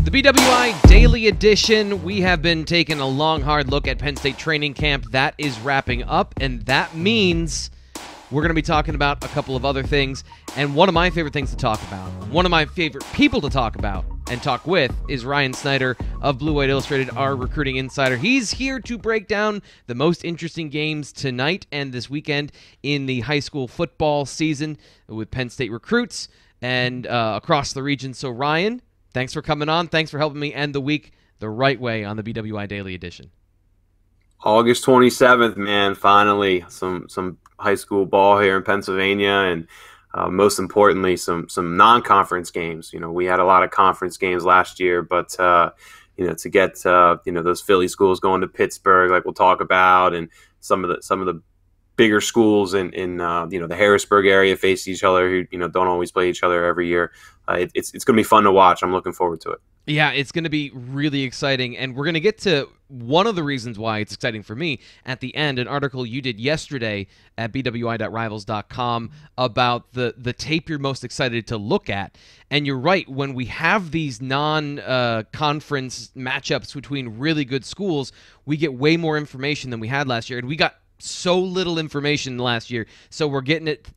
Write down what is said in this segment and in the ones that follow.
The BWI Daily Edition. We have been taking a long, hard look at Penn State training camp. That is wrapping up, and that means we're going to be talking about a couple of other things. And one of my favorite things to talk about, one of my favorite people to talk about and talk with, is Ryan Snyder of Blue White Illustrated, our recruiting insider. He's here to break down the most interesting games tonight and this weekend in the high school football season with Penn State recruits and across the region. So, Ryan, thanks for coming on. Thanks for helping me end the week the right way on the BWI Daily Edition. August 27th, man, finally some high school ball here in Pennsylvania, and most importantly, some non-conference games. You know, we had a lot of conference games last year, but you know, to get those Philly schools going to Pittsburgh, like we'll talk about, and some of the bigger schools in the Harrisburg area face each other, who don't always play each other every year. It's going to be fun to watch. I'm looking forward to it. Yeah, it's going to be really exciting, and we're going to get to one of the reasons why it's exciting for me at the end, an article you did yesterday at bwi.rivals.com about the tape you're most excited to look at. And you're right, when we have these non-conference matchups between really good schools, we get way more information than we had last year, and we got so little information last year, so we're getting it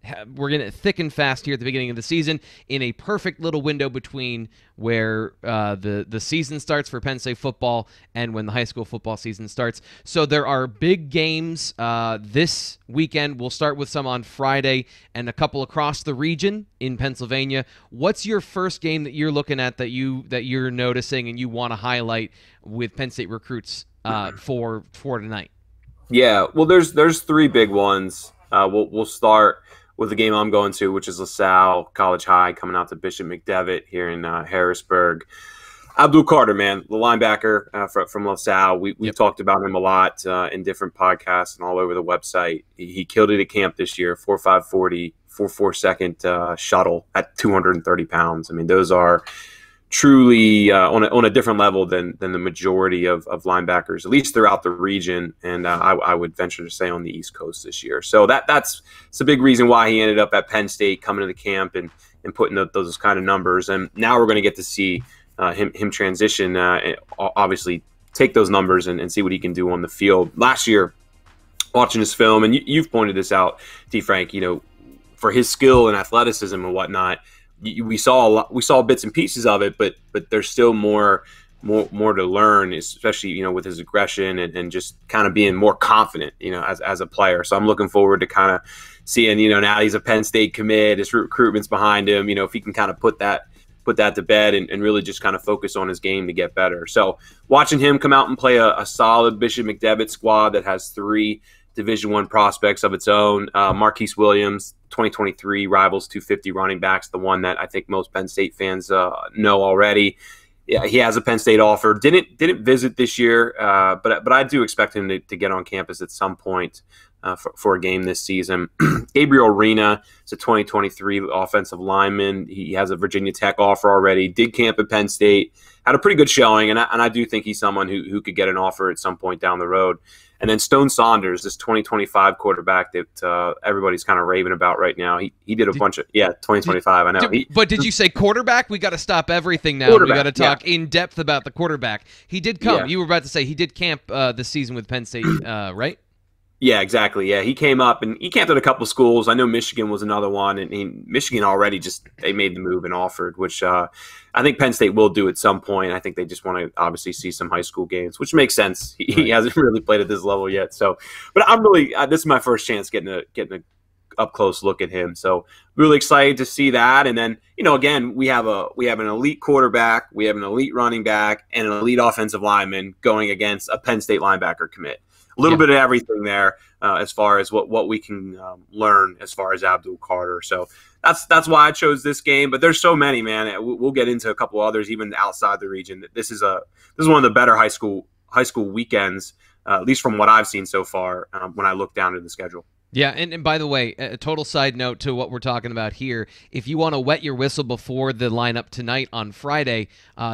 thick and fast here at the beginning of the season in a perfect little window between where the season starts for Penn State football and when the high school football season starts. So there are big games this weekend. We'll start with some on Friday and a couple across the region in Pennsylvania. What's your first game that you're looking at that you're noticing and you want to highlight with Penn State recruits for tonight? Yeah, well, there's three big ones. We'll start with the game I'm going to, which is LaSalle College High coming out to Bishop McDevitt here in Harrisburg. Abdul Carter, man, the linebacker from LaSalle. We've talked about him a lot in different podcasts and all over the website. He killed it at camp this year, 4.5 40, 4.4 second shuttle at 230 pounds. I mean, those are truly on a different level than the majority of linebackers, at least throughout the region, and I would venture to say on the East Coast this year. So that's a big reason why he ended up at Penn State, coming to the camp and putting up those kind of numbers. And now we're going to get to see him transition, obviously take those numbers and see what he can do on the field. Last year, watching his film, and you've pointed this out, T. Frank, for his skill and athleticism and whatnot, we saw bits and pieces of it, but there's still more to learn, especially with his aggression and just kind of being more confident, as a player. So I'm looking forward to kind of seeing, now he's a Penn State commit, his recruitment's behind him, if he can kind of put that to bed and really just kind of focus on his game to get better. So watching him come out and play a solid Bishop McDevitt squad that has three Division I prospects of its own. Marquise Williams, 2023 Rivals 250 running backs, the one that I think most Penn State fans know already. Yeah, he has a Penn State offer. Didn't visit this year, but I do expect him to get on campus at some point for a game this season. Gabriel Rena is a 2023 offensive lineman. He has a Virginia Tech offer already. Did camp at Penn State. Had a pretty good showing, and I do think he's someone who could get an offer at some point down the road. And then Stone Saunders, this 2025 quarterback that everybody's kind of raving about right now. He did a bunch of 2025. I know. But did you say quarterback? We got to stop everything now. We got to talk in depth about the quarterback. He did come. Yeah. You were about to say he did camp this season with Penn State, right? Yeah, exactly. Yeah, he came up and he camped at a couple of schools. I know Michigan was another one, and Michigan already they made the move and offered, which I think Penn State will do at some point. I think they just want to obviously see some high school games, which makes sense. He hasn't really played at this level yet. So, but I'm really this is my first chance getting a up close look at him. So really excited to see that. And then again we have an elite quarterback, we have an elite running back, and an elite offensive lineman going against a Penn State linebacker commit. A little bit of everything there as far as what we can learn as far as Abdul Carter. So that's why I chose this game. But there's so many, man. We'll get into a couple others even outside the region. This is one of the better high school weekends, at least from what I've seen so far when I look down to the schedule. Yeah, and by the way, a total side note to what we're talking about here, if you want to wet your whistle before the lineup tonight on Friday,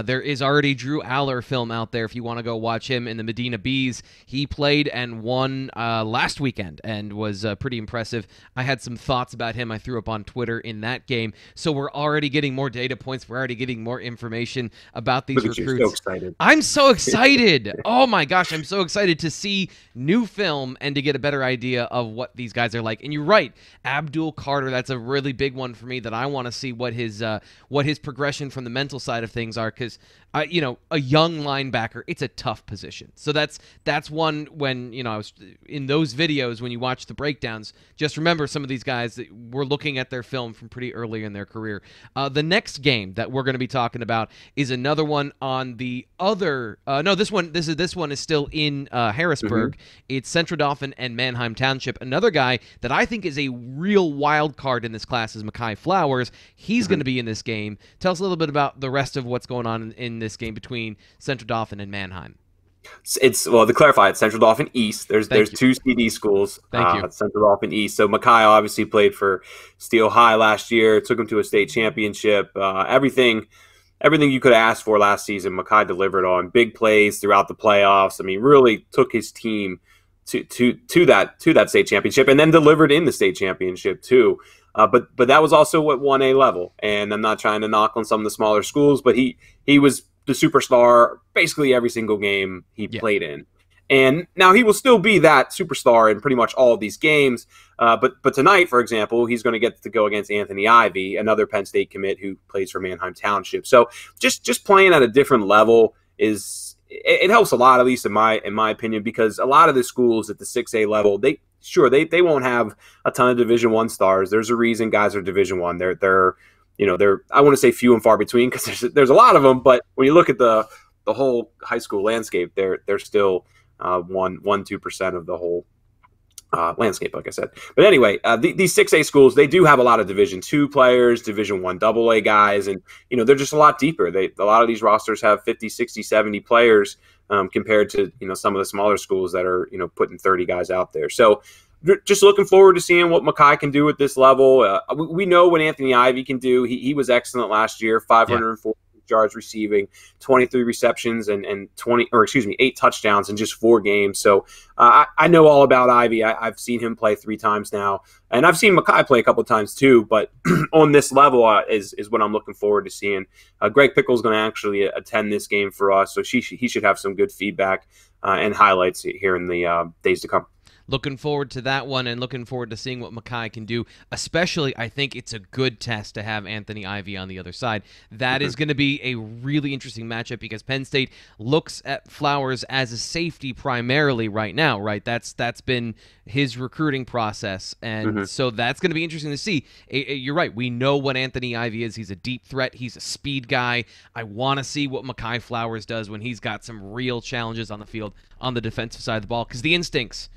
there is already Drew Aller film out there if you want to go watch him in the Medina Bees. He played and won last weekend and was pretty impressive. I had some thoughts about him I threw up on Twitter in that game, so we're already getting more data points. We're already getting more information about these recruits. You're so excited. I'm so excited. Oh my gosh, I'm so excited to see new film and to get a better idea of what these guys are like. And you're right, Abdul Carter, that's a really big one for me that I want to see what his progression from the mental side of things are, because a young linebacker, it's a tough position. So that's one when, I was in those videos when you watch the breakdowns, just remember some of these guys that we're looking at their film from pretty early in their career. The next game that we're going to be talking about is another one on the other this one is still in Harrisburg. It's Central Dauphin and Manheim Township. Another guy that I think is a real wild card in this class is Mehki Flowers. He's going to be in this game. Tell us a little bit about the rest of what's going on in this game between Central Dauphin and Manheim. Well, to clarify, it's Central Dauphin East. There's two CD schools. Thank you. Central Dauphin East. So Mehki obviously played for Steel High last year, took him to a state championship. Everything you could ask for last season, Mehki delivered on. Big plays throughout the playoffs. I mean, really took his team to that state championship, and then delivered in the state championship too. But that was also at 1A level, and I'm not trying to knock on some of the smaller schools, but he was the superstar basically every single game he played in. And now he will still be that superstar in pretty much all of these games. But tonight, for example, he's going to get to go against Anthony Ivey, another Penn State commit who plays for Manheim Township. So just playing at a different level it helps a lot, at least in my opinion, because a lot of the schools at the 6A level, they won't have a ton of Division I stars. There's a reason guys are Division I. They're I want to say few and far between, because there's a lot of them, but when you look at the whole high school landscape, they're still 2% of the whole landscape, like I said. But anyway, these 6A schools, they do have a lot of Division II players, Division I AA guys, and they're just a lot deeper. A lot of these rosters have 50, 60, 70 players compared to some of the smaller schools that are putting 30 guys out there. So just looking forward to seeing what Mehki can do at this level. We know what Anthony Ivey can do. He was excellent last year, 540 yards receiving, 23 receptions, and 8 touchdowns in just 4 games. So I know all about Ivey. I've seen him play 3 times now, and I've seen Mehki play a couple of times too. But on this level is what I'm looking forward to seeing. Greg Pickle's going to actually attend this game for us, so he should have some good feedback and highlights here in the days to come. Looking forward to that one, and looking forward to seeing what Mehki can do. Especially, I think it's a good test to have Anthony Ivey on the other side. That is going to be a really interesting matchup, because Penn State looks at Flowers as a safety primarily right now, right? That's been his recruiting process, and so that's going to be interesting to see. You're right. We know what Anthony Ivey is. He's a deep threat. He's a speed guy. I want to see what Mehki Flowers does when he's got some real challenges on the field on the defensive side of the ball, because the instincts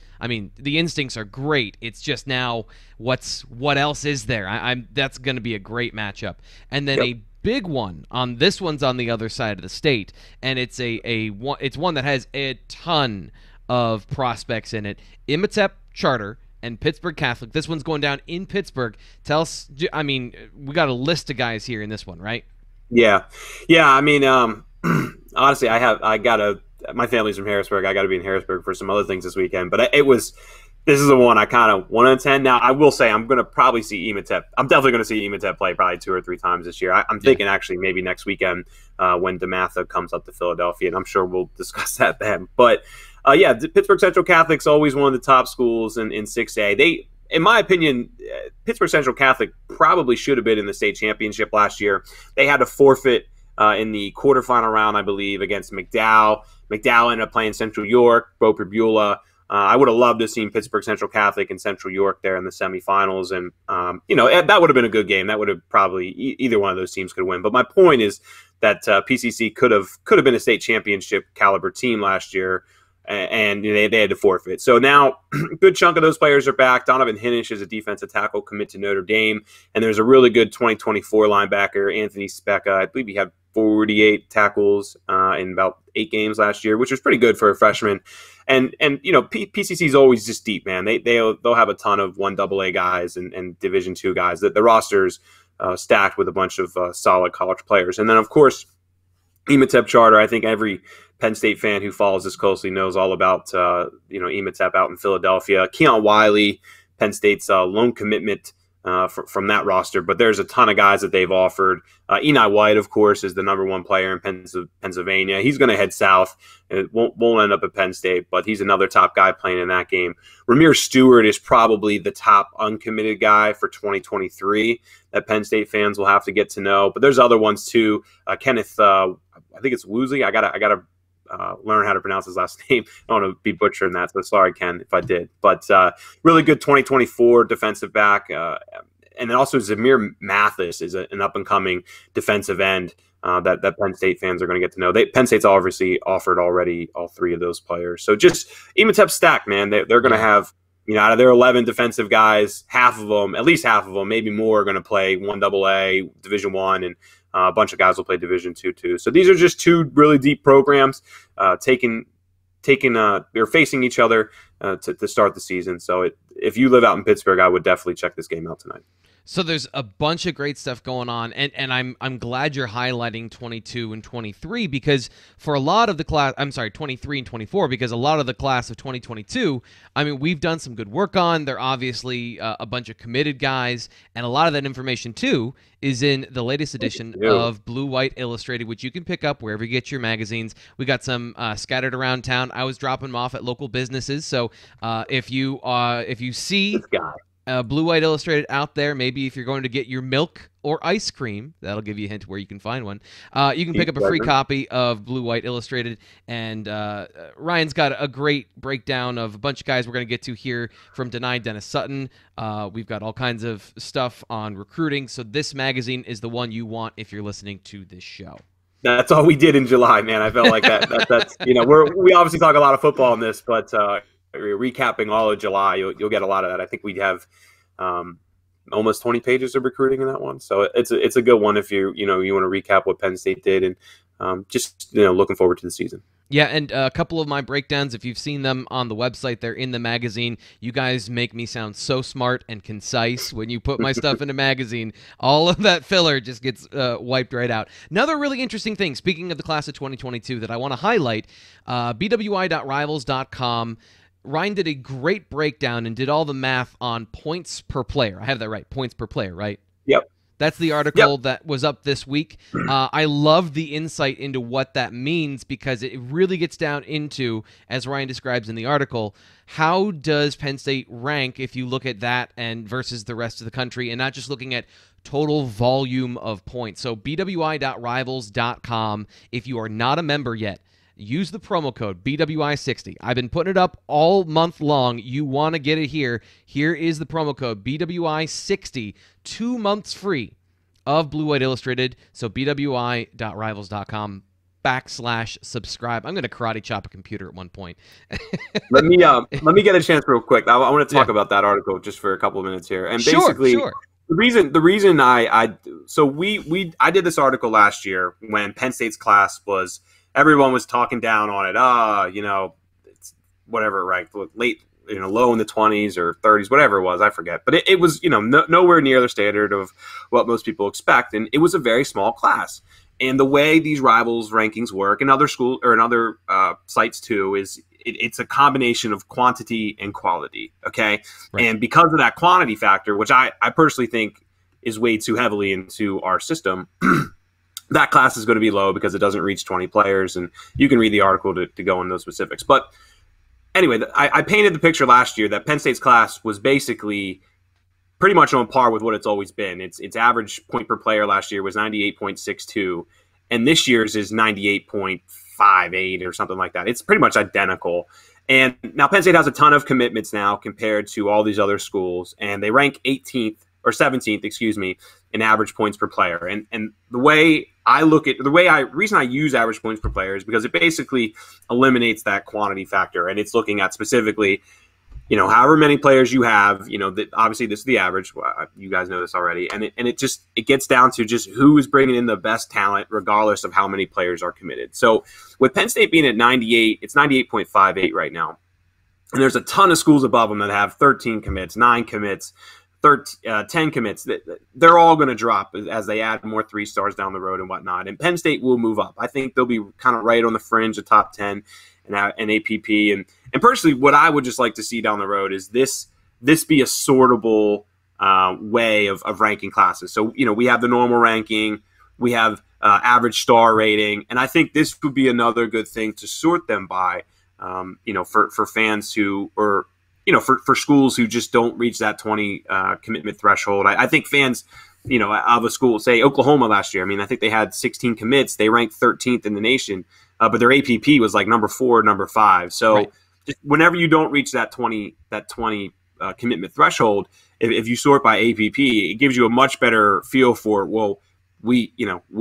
are great. It's just now what else is there? That's going to be a great matchup. And then a big one on this one's on the other side of the state, and it's it's one that has a ton of prospects in it. Imhotep Charter and Pittsburgh Catholic. This one's going down in Pittsburgh. Tell us, we got a list of guys here in this one, right? Yeah. Honestly, my family's from Harrisburg. I got to be in Harrisburg for some other things this weekend. But this is the one I kind of want to attend. Now, I will say I'm going to probably see Imhotep. I'm definitely going to see Imhotep play probably 2 or 3 times this year. I'm thinking actually maybe next weekend when DeMatha comes up to Philadelphia, and I'm sure we'll discuss that then. But, Pittsburgh Central Catholic's always one of the top schools in 6A. In my opinion, Pittsburgh Central Catholic probably should have been in the state championship last year. They had to forfeit in the quarterfinal round, I believe, against McDowell. McDowell ended up playing Central York, Bo Perbula. I would have loved to have seen Pittsburgh Central Catholic and Central York there in the semifinals. And, that would have been a good game. That would have probably either one of those teams could win. But my point is that PCC could have been a state championship caliber team last year, and they had to forfeit. So now a good chunk of those players are back. Donovan Hinish is a defensive tackle commit to Notre Dame. And there's a really good 2024 linebacker, Anthony Specca. I believe he had 48 tackles in about 8 games last year, which was pretty good for a freshman. And PCC is always just deep, man. They'll have a ton of 1AA guys and Division II guys. The roster's stacked with a bunch of solid college players. And then, of course, Imhotep Charter. I think every Penn State fan who follows this closely knows all about Imhotep out in Philadelphia. Keon Wiley, Penn State's loan commitment from that roster, but there's a ton of guys that they've offered. Eni White, of course, is the #1 player in Pennsylvania. He's going to head south. It won't end up at Penn State, but he's another top guy playing in that game. Ramir Stewart is probably the top uncommitted guy for 2023 that Penn State fans will have to get to know. But there's other ones too. Kenneth, I think it's Woosley. I gotta learn how to pronounce his last name. I don't want to be butchering that, so sorry, Ken, if I did. But really good 2024 defensive back. And then also Zamir Mathis is an up-and-coming defensive end that Penn State fans are going to get to know. Penn State's obviously offered already all 3 of those players. So just Imhotep stack, man. They're going to have, out of their 11 defensive guys, at least half of them, maybe more, are going to play 1AA, Division I, and a bunch of guys will play Division II too. So these are just 2 really deep programs they're facing each other to start the season. So if you live out in Pittsburgh, I would definitely check this game out tonight. So there's a bunch of great stuff going on, and I'm glad you're highlighting 22 and 23 because for a lot of the class, 23 and 24, because a lot of the class of 2022, we've done some good work on. They're obviously a bunch of committed guys, and a lot of that information too is in the latest edition of Blue White Illustrated, which you can pick up wherever you get your magazines. We got some scattered around town. I was dropping them off at local businesses, so if you see this guy. Blue White Illustrated out there, maybe if you're going to get your milk or ice cream, that'll give you a hint where you can find one. You can pick up a free copy of Blue White Illustrated, and Ryan's got a great breakdown of a bunch of guys we're going to get to here from Dennis-Sutton. We've got all kinds of stuff on recruiting, so this magazine is the one you want if you're listening to this show. That's all we did in July, man. I felt like that's we obviously talk a lot of football in this, but recapping all of July, you'll get a lot of that. I think we'd have almost 20 pages of recruiting in that one, so it's a good one if you want to recap what Penn State did and just looking forward to the season. Yeah, and a couple of my breakdowns, if you've seen them on the website, they're in the magazine. You guys make me sound so smart and concise when you put my stuff in a magazine. All of that filler just gets wiped right out. Another really interesting thing, speaking of the class of 2022, that I want to highlight, bwi.rivals.com. Ryan did a great breakdown and did all the math on points per player. I have that right, points per player, right? Yep. That's the article that was up this week. I love the insight into what that means because it really gets down into, as Ryan describes in the article, how does Penn State rank if you look at that and versus the rest of the country and not just looking at total volume of points. So bwi.rivals.com, if you are not a member yet, use the promo code BWI60. I've been putting it up all month long. You want to get it here. Here is the promo code BWI60. 2 months free of Blue White Illustrated. So bwi.rivals.com/subscribe. I'm going to karate chop a computer at one point. let me get a chance real quick. I want to talk about that article just for a couple of minutes here. And basically, sure. The reason I did this article last year when Penn State's class was, everyone was talking down on it. It's whatever, right? Late, low in the 20s or 30s, whatever it was, I forget. But it was, nowhere near the standard of what most people expect, and it was a very small class. And the way these Rivals rankings work in other schools or in other sites too is it's a combination of quantity and quality. Okay, right. And because of that quantity factor, which I personally think is weighed too heavily into our system. That class is going to be low because it doesn't reach 20 players, and you can read the article to go into those specifics. But anyway, I painted the picture last year that Penn State's class was basically pretty much on par with what it's always been. Its average point per player last year was 98.62, and this year's is 98.58 or something like that. It's pretty much identical. And now Penn State has a ton of commitments now compared to all these other schools, and they rank 17th, in average points per player. And the way I look at reason I use average points per player is because it basically eliminates that quantity factor. And it's looking at specifically, however many players you have, obviously this is the average. You guys know this already. And it gets down to just who is bringing in the best talent, regardless of how many players are committed. So with Penn State being at 98, it's 98.58 right now. And there's a ton of schools above them that have 13 commits, 9 commits, 10 commits. They're all going to drop as they add more 3-stars down the road and whatnot. And Penn State will move up. I think they'll be kind of right on the fringe of top 10 and APP. And personally, what I would just like to see down the road is this be a sortable way of ranking classes. So, we have the normal ranking. We have average star rating. And I think this would be another good thing to sort them by, for fans who are, for schools who just don't reach that 20 commitment threshold. I think fans, of a school, say Oklahoma last year, I think they had 16 commits. They ranked 13th in the nation, but their APP was like number 4, number 5. So right. Just whenever you don't reach that 20 commitment threshold, if you sort by APP, it gives you a much better feel for, well, we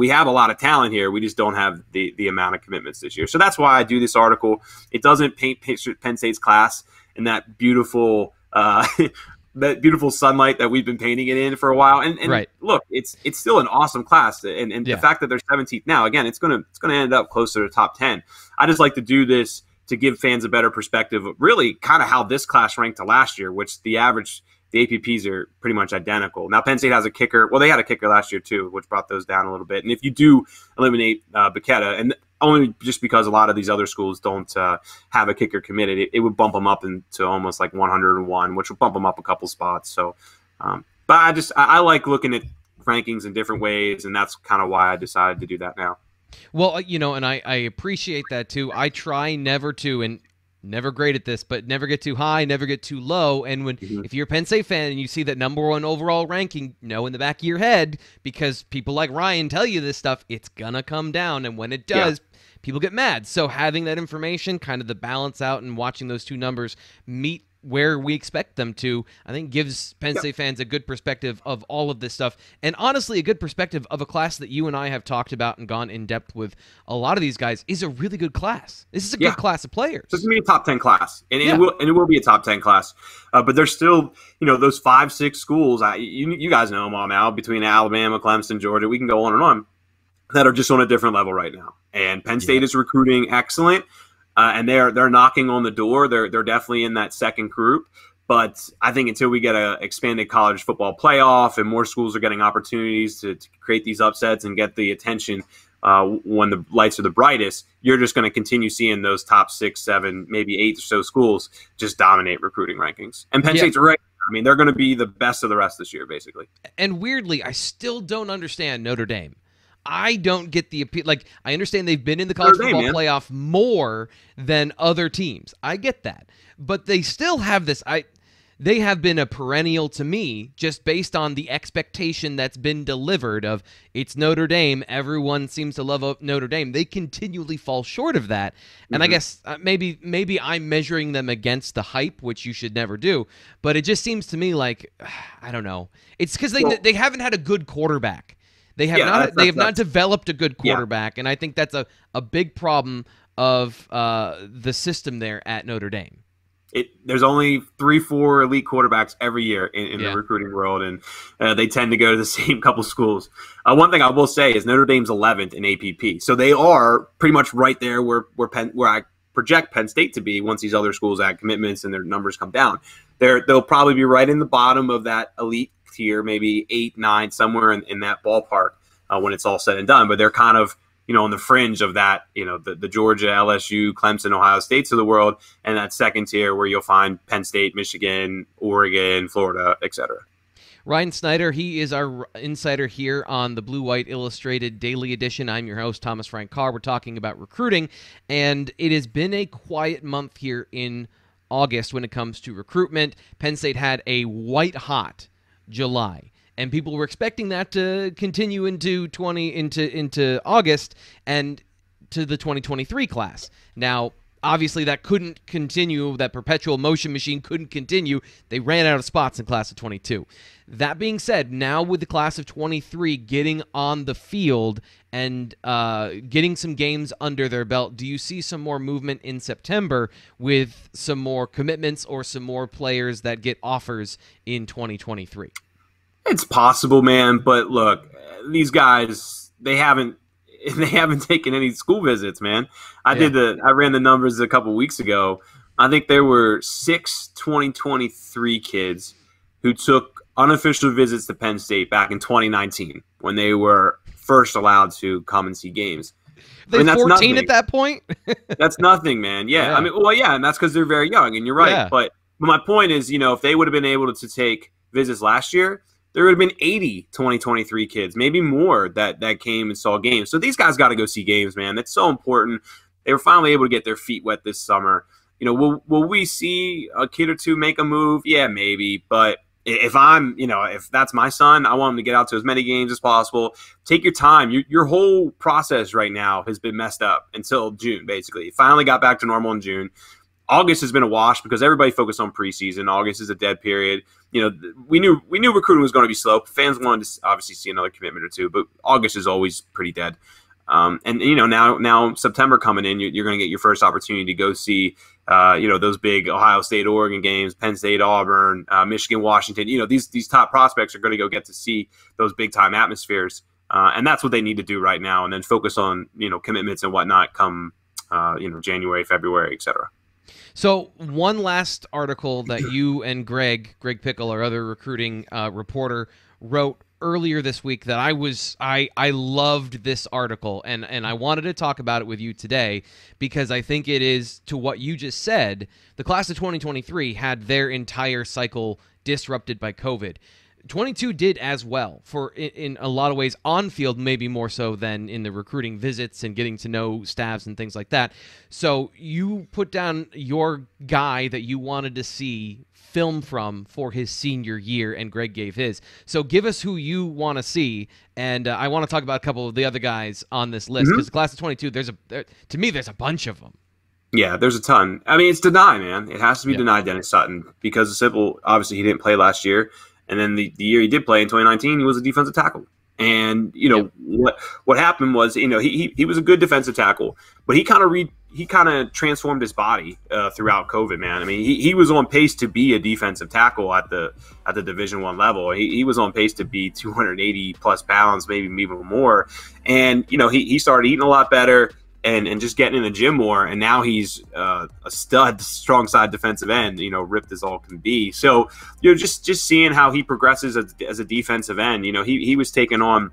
have a lot of talent here. We just don't have the amount of commitments this year. So that's why I do this article. It doesn't paint Penn State's class in that beautiful sunlight that we've been painting it in for a while. And right. Look, it's still an awesome class. And the fact that they're 17th now, again, it's gonna end up closer to top 10. I just like to do this to give fans a better perspective of really kind of how this class ranked to last year, which the APPs are pretty much identical. Now, Penn State has a kicker. Well, they had a kicker last year, too, which brought those down a little bit. And if you do eliminate Bacchetta, and only just because a lot of these other schools don't have a kicker committed, it would bump them up into almost like 101, which would bump them up a couple spots. So, but I like looking at rankings in different ways, and that's kind of why I decided to do that now. Well, and I appreciate that, too. I try never to, and never great at this, but never get too high, never get too low. And if you're a Penn State fan and you see that number 1 overall ranking, in the back of your head, because people like Ryan tell you this stuff, it's going to come down. And when it does, people get mad. So having that information, kind of the balance out and watching those two numbers meet where we expect them to, I think gives Penn State fans a good perspective of all of this stuff. And honestly, a good perspective of a class that you and I have talked about and gone in depth with a lot of these guys is a really good class. This is a good class of players. So it's going to be a top 10 class. And it will be a top 10 class. But there's still, those 5-6 schools, you guys know them all now, between Alabama, Clemson, Georgia, we can go on, that are just on a different level right now. And Penn State is recruiting excellent. And they're knocking on the door. They're definitely in that second group. But I think until we get an expanded college football playoff and more schools are getting opportunities to create these upsets and get the attention when the lights are the brightest, you're just going to continue seeing those top 6, 7, maybe 8 or so schools just dominate recruiting rankings. And Penn State's right. They're going to be the best of the rest this year, basically. And weirdly, I still don't understand Notre Dame. I don't get the appeal. Like, I understand they've been in the college football playoff more than other teams. I get that. But they still have this. They have been a perennial to me just based on the expectation that's been delivered of it's Notre Dame. Everyone seems to love Notre Dame. They continually fall short of that. And I guess maybe I'm measuring them against the hype, which you should never do. But it just seems to me like, I don't know. It's because they haven't had a good quarterback. They have not developed a good quarterback, and I think that's a big problem of the system there at Notre Dame. There's only 3-4 elite quarterbacks every year in the recruiting world, and they tend to go to the same couple schools. One thing I will say is Notre Dame's 11th in APP, so they are pretty much right there where I project Penn State to be once these other schools add commitments and their numbers come down. They'll probably be right in the bottom of that elite tier, maybe 8, 9, somewhere in that ballpark when it's all said and done. But they're kind of, on the fringe of that, the Georgia, LSU, Clemson, Ohio States of the world, and that second tier where you'll find Penn State, Michigan, Oregon, Florida, etc. Ryan Snyder, he is our insider here on the Blue White Illustrated Daily Edition. I'm your host, Thomas Frank Carr. We're talking about recruiting, and it has been a quiet month here in August when it comes to recruitment. Penn State had a white-hot July, and people were expecting that to continue into August and to the 2023 class. Now, obviously that couldn't continue. That perpetual motion machine couldn't continue. They ran out of spots in class of 22. That being said, now with the class of 23 getting on the field and getting some games under their belt, do you see some more movement in September with some more commitments or some more players that get offers in 2023? It's possible, man. But look, these guys, they haven't taken any school visits, man. I ran the numbers a couple weeks ago. I think there were 6 2023 kids who took unofficial visits to Penn State back in 2019 when they were first allowed to come and see games. They're 14 at that point? That's nothing, man. Yeah. I mean, well, yeah, and that's because they're very young, and you're right. Yeah. But my point is, if they would have been able to take visits last year, there would have been 80 2023 kids, maybe more, that came and saw games. So these guys got to go see games, man. That's so important. They were finally able to get their feet wet this summer. Will we see a kid or two make a move? Yeah, maybe. But if that's my son, I want him to get out to as many games as possible. Take your time. Your whole process right now has been messed up until June, basically. It finally got back to normal in June. August has been a wash because everybody focused on preseason. August is a dead period. We knew recruiting was going to be slow. Fans wanted to obviously see another commitment or two, but August is always pretty dead. Now September coming in, you're going to get your first opportunity to go see, those big Ohio State, Oregon games, Penn State, Auburn, Michigan, Washington. These top prospects are going to go get to see those big time atmospheres, and that's what they need to do right now, and then focus on commitments and whatnot come January, February, etc. So one last article that you and Greg Pickle, our other recruiting reporter, wrote earlier this week that I loved this article, and I wanted to talk about it with you today because I think it is, to what you just said, the class of 2023 had their entire cycle disrupted by COVID. 22 did as well, in a lot of ways on field, maybe more so than in the recruiting visits and getting to know staffs and things like that. So you put down your guy that you wanted to see film from for his senior year, and Greg gave his. So give us who you want to see, and I want to talk about a couple of the other guys on this list, because the class of 22, to me, there's a bunch of them. Yeah, there's a ton. I mean, it's Denai, man. It has to be Denai Dennis-Sutton, because of simple. Obviously, he didn't play last year. And then the year he did play in 2019, he was a defensive tackle. And what happened was, he was a good defensive tackle, but he kind of transformed his body throughout COVID, man. I mean, he was on pace to be a defensive tackle at the Division I level. He was on pace to be 280 plus pounds, maybe even more. And he started eating a lot better. And just getting in the gym more, and now he's a stud, strong side defensive end, ripped as all can be. So, just seeing how he progresses as a defensive end, he was taking on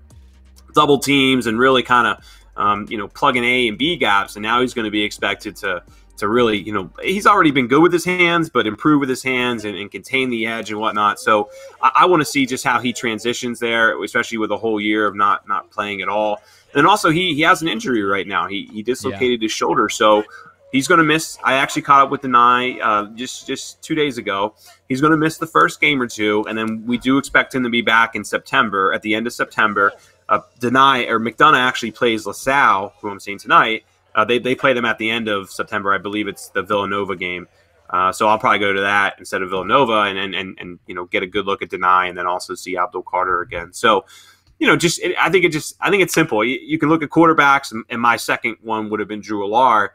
double teams and really kind of, plugging A and B gaps, and now he's going to be expected to really, he's already been good with his hands, but improve with his hands and contain the edge and whatnot. So I want to see just how he transitions there, especially with a whole year of not playing at all. And also, he has an injury right now. He dislocated his shoulder, so he's going to miss. I actually caught up with Denai just 2 days ago. He's going to miss the first game or two, and then we do expect him to be back in September, at the end of September. McDonough actually plays LaSalle, who I'm seeing tonight. They play them at the end of September. I believe it's the Villanova game. So I'll probably go to that instead of Villanova and get a good look at Denai, and then also see Abdul Carter again. So, I think it's simple. You can look at quarterbacks, and my second one would have been Drew Allar,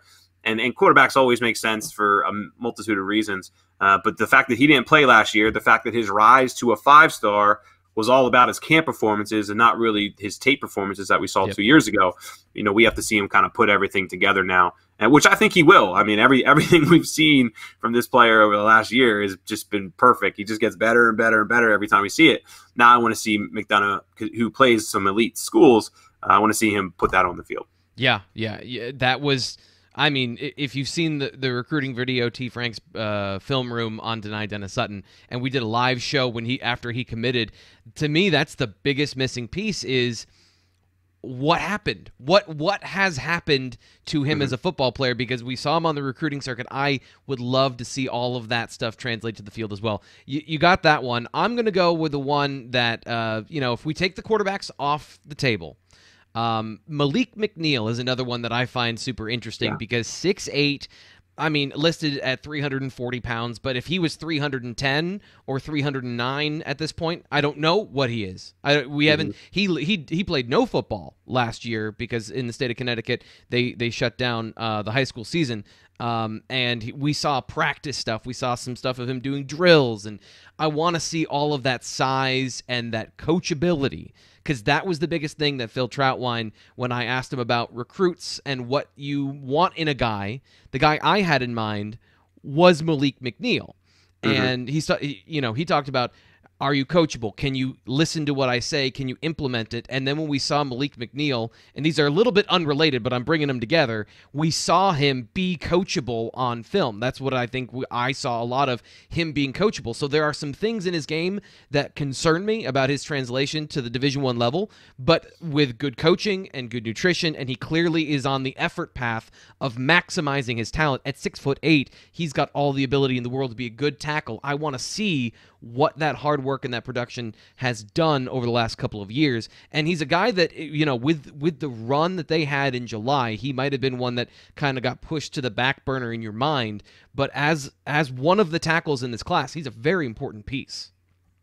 and quarterbacks always make sense for a multitude of reasons. But the fact that he didn't play last year, the fact that his rise to a 5-star was all about his camp performances and not really his tape performances that we saw 2 years ago. We have to see him kind of put everything together now, and which I think he will. I mean, everything we've seen from this player over the last year has just been perfect. He just gets better and better and better every time we see it. Now I want to see McDonough, who plays some elite schools. I want to see him put that on the field. Yeah. That was. I mean, if you've seen the recruiting video, T. Frank's film room on Denai Dennis-Sutton, and we did a live show after he committed, to me, that's the biggest missing piece is what happened. What has happened to him as a football player, because we saw him on the recruiting circuit. I would love to see all of that stuff translate to the field as well. You got that one. I'm going to go with the one that, if we take the quarterbacks off the table, Malik McNeil is another one that I find super interesting because 6'8", I mean, listed at 340 pounds, but if he was 310 or 309 at this point, I don't know what he is. We haven't. He played no football last year because in the state of Connecticut they shut down the high school season. We saw practice stuff. We saw some stuff of him doing drills, and I want to see all of that size and that coachability, because that was the biggest thing that Phil Troutwine, when I asked him about recruits and what you want in a guy, the guy I had in mind was Malik McNeil. And he talked about, are you coachable? Can you listen to what I say? Can you implement it? And then when we saw Malik McNeil, and these are a little bit unrelated, but I'm bringing them together, we saw him be coachable on film. That's what I think I saw, a lot of him being coachable. So there are some things in his game that concern me about his translation to the Division I level, but with good coaching and good nutrition, and he clearly is on the effort path of maximizing his talent. At 6'8", he's got all the ability in the world to be a good tackle. I want to see what that hard work and that production has done over the last couple of years. And he's a guy that, with the run that they had in July, he might have been one that kind of got pushed to the back burner in your mind. But as one of the tackles in this class, he's a very important piece.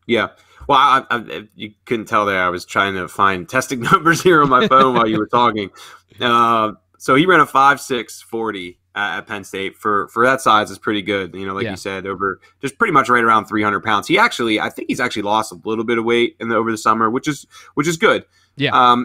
Yeah. Well, you couldn't tell there. I was trying to find testing numbers here on my phone while you were talking. So he ran a 5.6 40 at Penn State. For that size is pretty good. You said, over just pretty much right around 300 pounds. I think he's actually lost a little bit of weight over the summer, which is good. Yeah.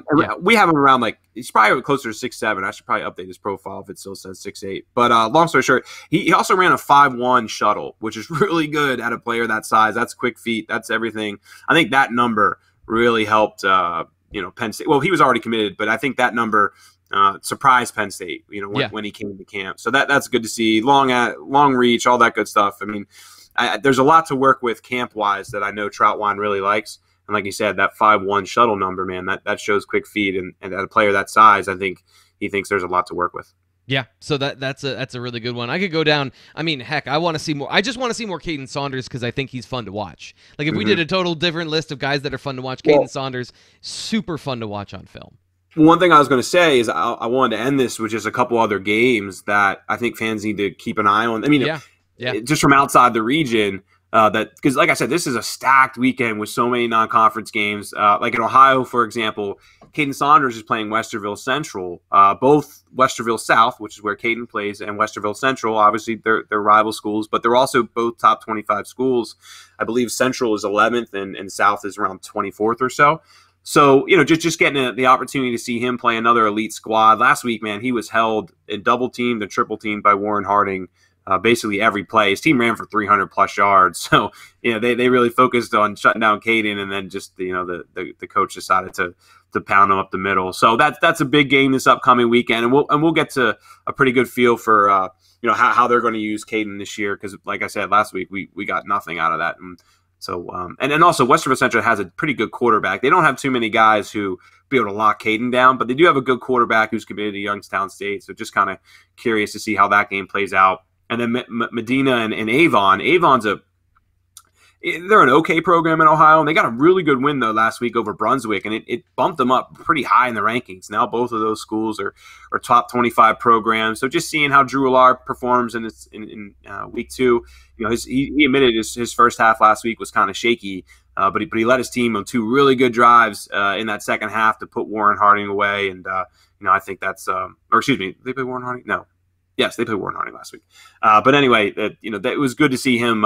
We have him around, he's probably closer to 6'7". I should probably update his profile if it still says 6'8". But long story short, he also ran a 5.1 shuttle, which is really good at a player that size. That's quick feet. That's everything. I think that number really helped, Penn State. Well, he was already committed, but I think that number surprised Penn State, when he came to camp. So that's good to see. Long reach, all that good stuff. I mean, there's a lot to work with camp-wise that I know Troutwine really likes. And like you said, that 5.1 shuttle number, man, that shows quick feet. And at a player that size, I think he thinks there's a lot to work with. Yeah, so that's a really good one. I could go down. I mean, heck, I want to see more. I just want to see more Caden Saunders because I think he's fun to watch. Like, if we did a total different list of guys that are fun to watch, Caden Saunders, super fun to watch on film. One thing I was going to say is I wanted to end this with just a couple other games that I think fans need to keep an eye on. I mean, just from outside the region, because like I said, this is a stacked weekend with so many non-conference games. Like in Ohio, for example, Caden Saunders is playing Westerville Central. Both Westerville South, which is where Caden plays, and Westerville Central, obviously they're rival schools, but they're also both top 25 schools. I believe Central is 11th and South is around 24th or so. So, just getting the opportunity to see him play another elite squad. Last week, man, he was held and double-teamed and triple-teamed by Warren Harding basically every play. His team ran for 300-plus yards. So, they really focused on shutting down Caden, and then just, the coach decided to pound him up the middle. So that's a big game this upcoming weekend, and we'll get to a pretty good feel for, how they're going to use Caden this year, because, like I said, last week we got nothing out of that. And so, and also Westerville Central has a pretty good quarterback. They don't have too many guys who be able to lock Caden down, but they do have a good quarterback who's committed to Youngstown State. So just kind of curious to see how that game plays out. And then Medina and Avon. Avon's they're an okay program in Ohio, and they got a really good win, though, last week over Brunswick, and it bumped them up pretty high in the rankings. Now both of those schools are top 25 programs. So just seeing how Drew Allard performs in week 2, he admitted his first half last week was kind of shaky, but he led his team on 2 really good drives in that second half to put Warren Harding away, and I think that's they played Warren Harding? No. Yes, they played Warren Harding last week. But anyway, it was good to see him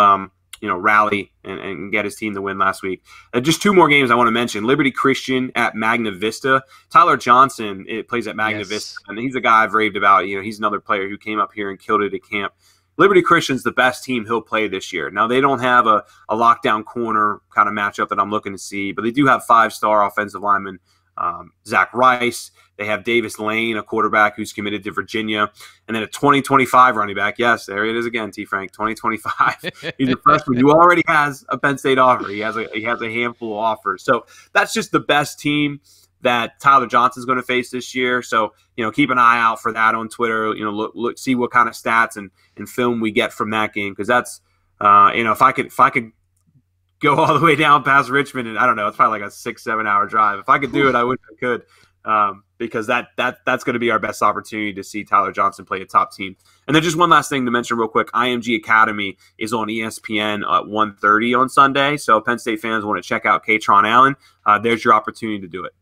rally and get his team the win last week. Just 2 more games I want to mention. Liberty Christian at Magna Vista. Tyler Johnson plays at Magna Vista, and he's a guy I've raved about. He's another player who came up here and killed it at camp. Liberty Christian's the best team he'll play this year. Now, they don't have a lockdown corner kind of matchup that I'm looking to see, but they do have 5-star offensive lineman Zach Rice. They have Davis Lane, a quarterback who's committed to Virginia, and then a 2025 running back. Yes, there it is again, T. Frank, 2025. He's a freshman who already has a Penn State offer. He has a handful of offers. So that's just the best team that Tyler Johnson's going to face this year. So, keep an eye out for that on Twitter. Look, see what kind of stats and film we get from that game, because that's, if I could go all the way down past Richmond, and I don't know, it's probably like a 6-7 hour drive. If I could do it, I wish I could. because that's going to be our best opportunity to see Tyler Johnson play a top team. And then just one last thing to mention real quick, IMG Academy is on ESPN at 1:30 on Sunday. So Penn State fans want to check out Katron Allen. There's your opportunity to do it.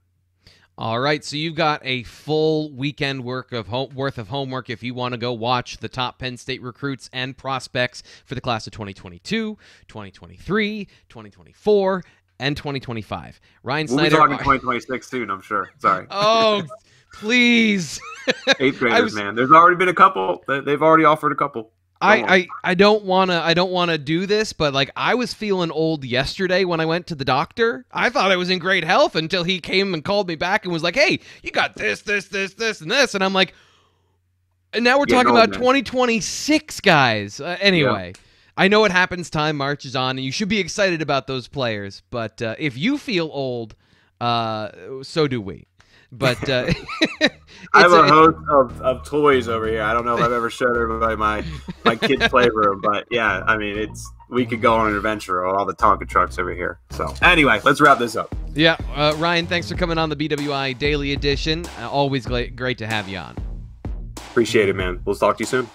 All right, so you've got a full weekend worth of homework if you want to go watch the top Penn State recruits and prospects for the class of 2022, 2023, 2024, and 2025. Ryan Snyder. We'll be talking 2026 soon, I'm sure. Sorry. Oh, please. 8th graders, man. There's already been a couple. They've already offered a couple. I don't wanna do this, but like I was feeling old yesterday when I went to the doctor. I thought I was in great health until he came and called me back and was like, "Hey, you got this, and this," and I'm like, and now we're talking about 2026, guys. Anyway, yeah. I know it happens. Time marches on, and you should be excited about those players. But if you feel old, so do we. But I have a host of toys over here. I don't know if I've ever showed everybody my kid's playroom, but yeah, I mean, we could go on an adventure on all the Tonka trucks over here. So anyway, let's wrap this up. Yeah, Ryan, thanks for coming on the BWI Daily Edition. Always great to have you on. Appreciate it, man. We'll talk to you soon.